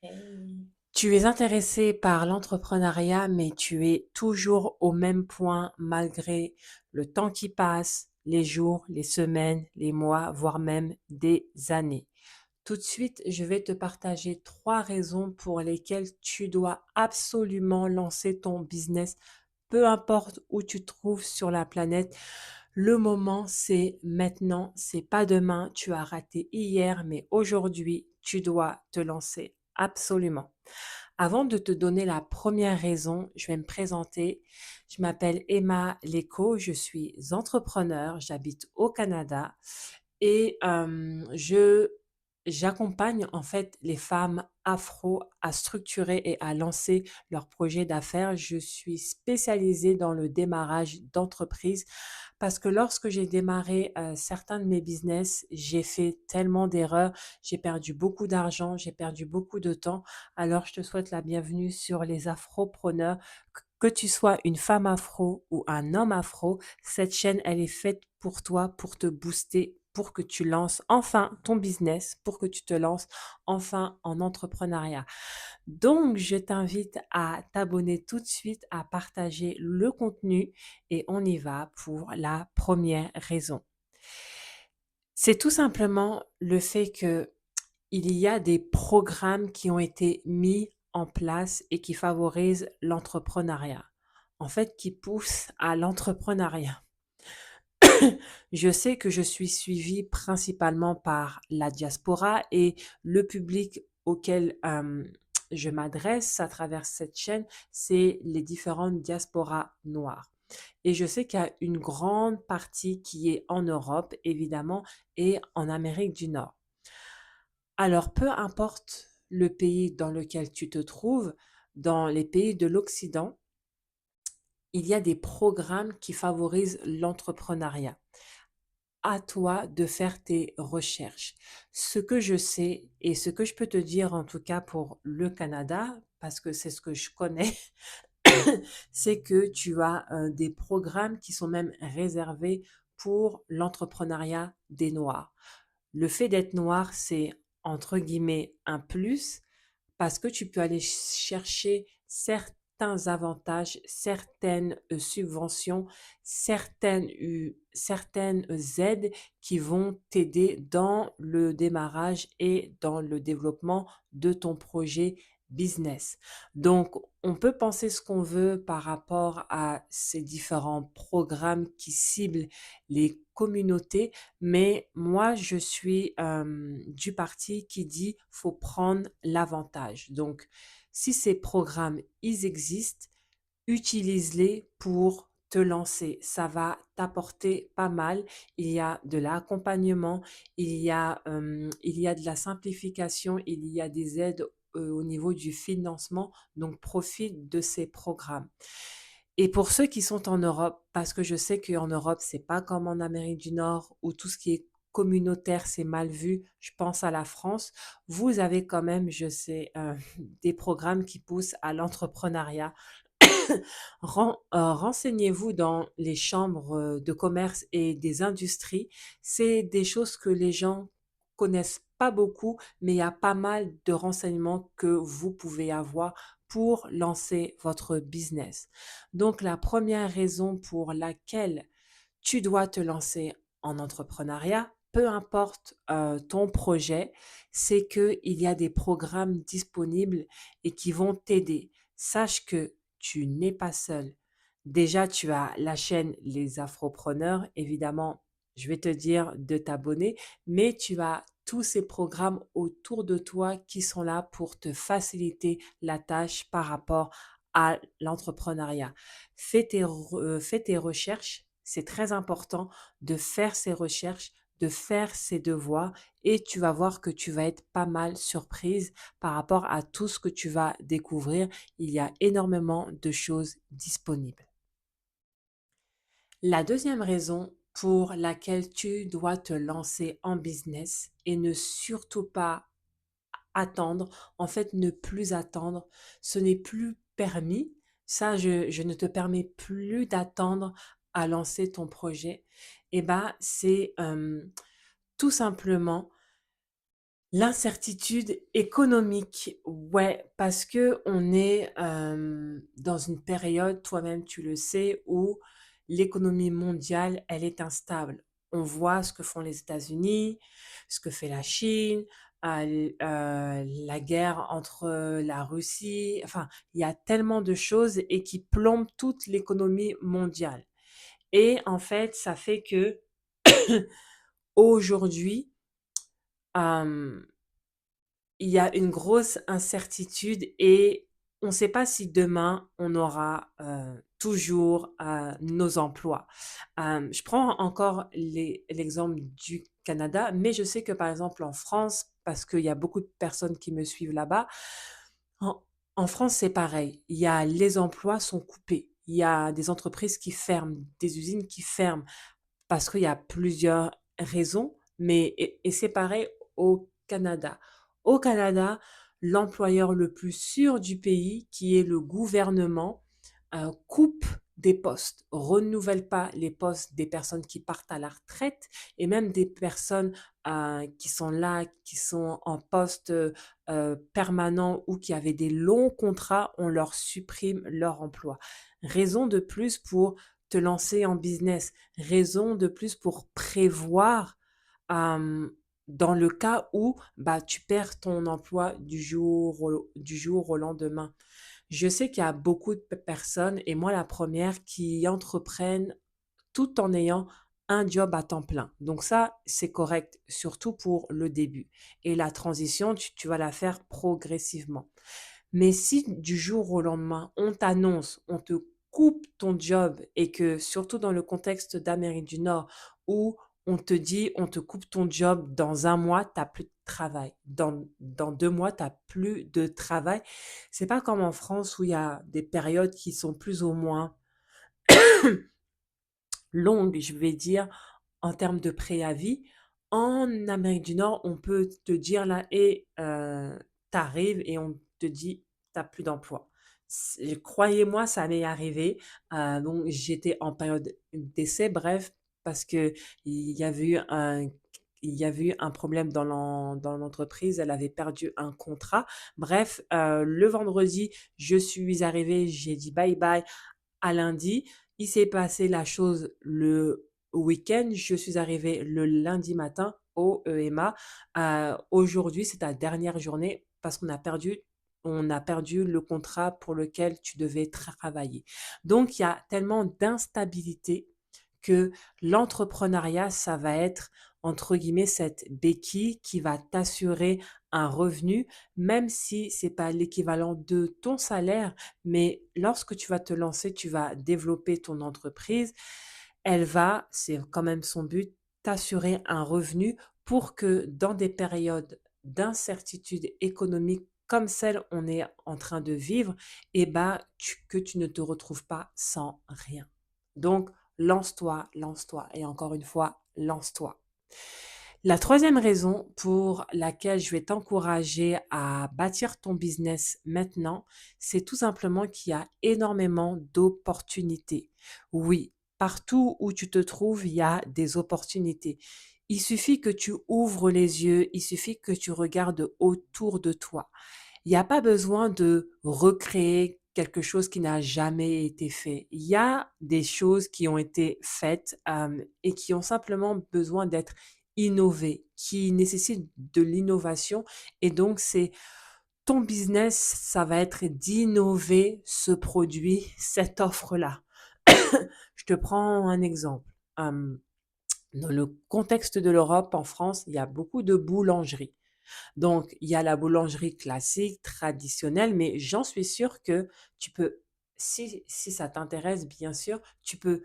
Hey. Tu es intéressé par l'entrepreneuriat, mais tu es toujours au même point malgré le temps qui passe, les jours, les semaines, les mois, voire même des années. Tout de suite, je vais te partager 3 raisons pour lesquelles tu dois absolument lancer ton business, peu importe où tu te trouves sur la planète. Le moment, c'est maintenant, c'est pas demain. Tu as raté hier, mais aujourd'hui, tu dois te lancer absolument. Avant de te donner la première raison, je vais me présenter. Je m'appelle Emma Leco, je suis entrepreneur, j'habite au Canada et j'accompagne en fait les femmes afro à structurer et à lancer leurs projets d'affaires. Je suis spécialisée dans le démarrage d'entreprises parce que lorsque j'ai démarré certains de mes business, j'ai fait tellement d'erreurs, j'ai perdu beaucoup d'argent, j'ai perdu beaucoup de temps. Alors, je te souhaite la bienvenue sur les Afropreneurs. Que tu sois une femme afro ou un homme afro, cette chaîne, elle est faite pour toi, pour te booster, pour que tu lances enfin ton business, pour que tu te lances enfin en entrepreneuriat. Donc, je t'invite à t'abonner tout de suite, à partager le contenu et on y va pour la première raison. C'est tout simplement le fait que il y a des programmes qui ont été mis en place et qui favorisent l'entrepreneuriat. En fait, qui poussent à l'entrepreneuriat. Je sais que je suis suivie principalement par la diaspora et le public auquel je m'adresse à travers cette chaîne, c'est les différentes diasporas noires. Et je sais qu'il y a une grande partie qui est en Europe, évidemment, et en Amérique du Nord. Alors, peu importe le pays dans lequel tu te trouves, dans les pays de l'Occident, il y a des programmes qui favorisent l'entrepreneuriat. À toi de faire tes recherches. Ce que je sais et ce que je peux te dire en tout cas pour le Canada, parce que c'est ce que je connais, c'est que tu as des programmes qui sont même réservés pour l'entrepreneuriat des Noirs. Le fait d'être noir, c'est entre guillemets un plus parce que tu peux aller chercher certains avantages, certaines subventions, certaines aides qui vont t'aider dans le démarrage et dans le développement de ton projet business. Donc, on peut penser ce qu'on veut par rapport à ces différents programmes qui ciblent les communautés, mais moi, je suis du parti qui dit faut prendre l'avantage. Donc, si ces programmes, ils existent, utilise-les pour te lancer. Ça va t'apporter pas mal. Il y a de l'accompagnement, il y a de la simplification, il y a des aides au niveau du financement. Donc, profite de ces programmes. Et pour ceux qui sont en Europe, parce que je sais qu'en Europe, c'est pas comme en Amérique du Nord où tout ce qui est communautaire, c'est mal vu. Je pense à la France. Vous avez quand même, je sais, des programmes qui poussent à l'entrepreneuriat. Renseignez-vous dans les chambres de commerce et des industries. C'est des choses que les gens connaissent pas beaucoup, mais il y a pas mal de renseignements que vous pouvez avoir pour lancer votre business. Donc, la première raison pour laquelle tu dois te lancer en entrepreneuriat, peu importe ton projet, c'est qu'il y a des programmes disponibles et qui vont t'aider. Sache que tu n'es pas seul. Déjà, tu as la chaîne Les Afropreneurs. Évidemment, je vais te dire de t'abonner, mais tu as tous ces programmes autour de toi qui sont là pour te faciliter la tâche par rapport à l'entrepreneuriat. Fais tes recherches. C'est très important de faire ces recherches, de faire ses devoirs et tu vas voir que tu vas être pas mal surprise par rapport à tout ce que tu vas découvrir. Il y a énormément de choses disponibles. La deuxième raison pour laquelle tu dois te lancer en business et ne surtout pas attendre, en fait ne plus attendre, ce n'est plus permis. Ça, je ne te permets plus d'attendre à lancer ton projet. Et ben, c'est tout simplement L'incertitude économique, ouais, parce que on est dans une période, toi-même tu le sais, où l'économie mondiale, elle est instable. On voit ce que font les États-Unis, ce que fait la Chine, la guerre entre la Russie. Enfin, il y a tellement de choses et qui plombent toute l'économie mondiale. Et en fait, ça fait que aujourd'hui, euh, il y a une grosse incertitude et on ne sait pas si demain on aura toujours nos emplois. Je prends encore l'exemple du Canada, mais je sais que par exemple en France, parce qu'il y a beaucoup de personnes qui me suivent là-bas, en, en France c'est pareil. Il y a les emplois sont coupés. Il y a des entreprises qui ferment, des usines qui ferment parce qu'il y a plusieurs raisons, mais et c'est pareil au Canada. Au Canada, l'employeur le plus sûr du pays, qui est le gouvernement, coupe des postes, renouvelle pas les postes des personnes qui partent à la retraite et même des personnes qui sont là, qui sont en poste permanent ou qui avaient des longs contrats, on leur supprime leur emploi. Raison de plus pour te lancer en business, raison de plus pour prévoir euh, dans le cas où bah, tu perds ton emploi du jour au lendemain. Je sais qu'il y a beaucoup de personnes, et moi la première, qui entreprennent tout en ayant un job à temps plein. Donc ça, c'est correct, surtout pour le début. Et la transition, tu vas la faire progressivement. Mais si du jour au lendemain, on t'annonce, on te coupe ton job et que surtout dans le contexte d'Amérique du Nord où on te dit, on te coupe ton job dans un mois, t'as plus de travail. Dans 2 mois, t'as plus de travail. C'est pas comme en France où il y a des périodes qui sont plus ou moins longues, je vais dire, en termes de préavis. En Amérique du Nord, on peut te dire là, et t'arrives et on te dit, t'as plus d'emploi. Croyez-moi, ça m'est arrivé. Donc, j'étais en période d'essai, bref, parce que il y avait eu il y avait eu un problème dans l'entreprise, elle avait perdu un contrat. Bref, le vendredi, je suis arrivée, j'ai dit bye bye à lundi. Il s'est passé la chose le week-end. Je suis arrivée le lundi matin au EMA. Aujourd'hui, c'est ta dernière journée parce on a perdu le contrat pour lequel tu devais travailler. Donc, il y a tellement d'instabilité que l'entrepreneuriat, ça va être, entre guillemets, cette béquille qui va t'assurer un revenu, même si c'est pas l'équivalent de ton salaire, mais lorsque tu vas te lancer, tu vas développer ton entreprise, elle va, c'est quand même son but, t'assurer un revenu pour que dans des périodes d'incertitude économique comme celle on est en train de vivre, eh ben, que tu ne te retrouves pas sans rien. Donc, lance-toi, lance-toi. Et encore une fois, lance-toi. La troisième raison pour laquelle je vais t'encourager à bâtir ton business maintenant, c'est tout simplement qu'il y a énormément d'opportunités. Oui, partout où tu te trouves, il y a des opportunités. Il suffit que tu ouvres les yeux, il suffit que tu regardes autour de toi. Il n'y a pas besoin de recréer quelque chose qui n'a jamais été fait. Il y a des choses qui ont été faites et qui ont simplement besoin d'être innovées, qui nécessitent de l'innovation. Et donc, c'est ton business, ça va être d'innover ce produit, cette offre-là. Je te prends un exemple. Dans le contexte de l'Europe, en France, il y a beaucoup de boulangeries. Donc, il y a la boulangerie classique, traditionnelle, mais j'en suis sûre que tu peux, si ça t'intéresse, bien sûr, tu peux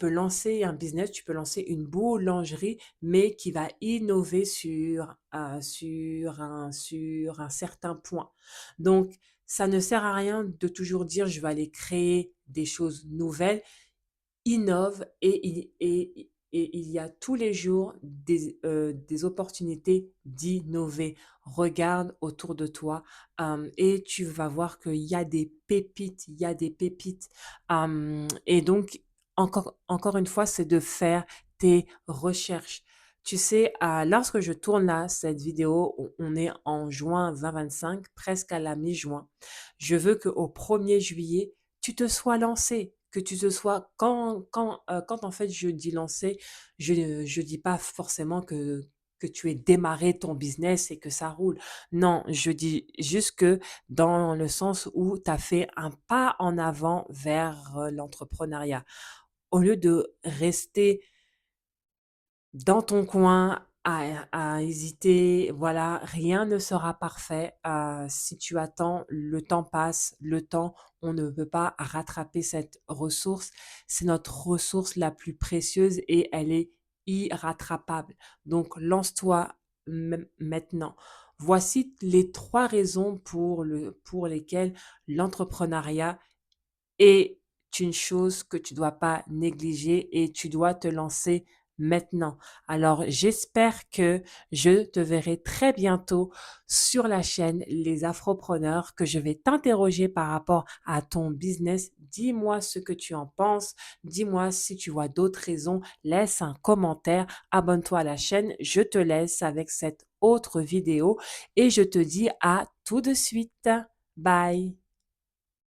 lancer un business, tu peux lancer une boulangerie, mais qui va innover sur un certain point. Donc, ça ne sert à rien de toujours dire je vais aller créer des choses nouvelles, innove et il y a tous les jours des opportunités d'innover. Regarde autour de toi et tu vas voir qu'il y a des pépites, il y a des pépites. Et donc, encore une fois, c'est de faire tes recherches. Tu sais, lorsque je tourne là, cette vidéo, on est en juin 2025, presque à la mi-juin. Je veux qu'au 1er juillet, tu te sois lancé, que tu te sois, quand en fait je dis lancé, je dis pas forcément que tu aies démarré ton business et que ça roule. Non, je dis juste que dans le sens où tu as fait un pas en avant vers l'entrepreneuriat. Au lieu de rester dans ton coin, à hésiter, voilà, rien ne sera parfait. Si tu attends, le temps passe, le temps, on ne peut pas rattraper cette ressource. C'est notre ressource la plus précieuse et elle est irrattrapable. Donc, lance-toi maintenant. Voici les 3 raisons pour lesquelles l'entrepreneuriat est une chose que tu dois pas négliger et tu dois te lancer maintenant. Alors, j'espère que je te verrai très bientôt sur la chaîne Les Afropreneurs, que je vais t'interroger par rapport à ton business. Dis-moi ce que tu en penses. Dis-moi si tu vois d'autres raisons. Laisse un commentaire. Abonne-toi à la chaîne. Je te laisse avec cette autre vidéo et je te dis à tout de suite. Bye.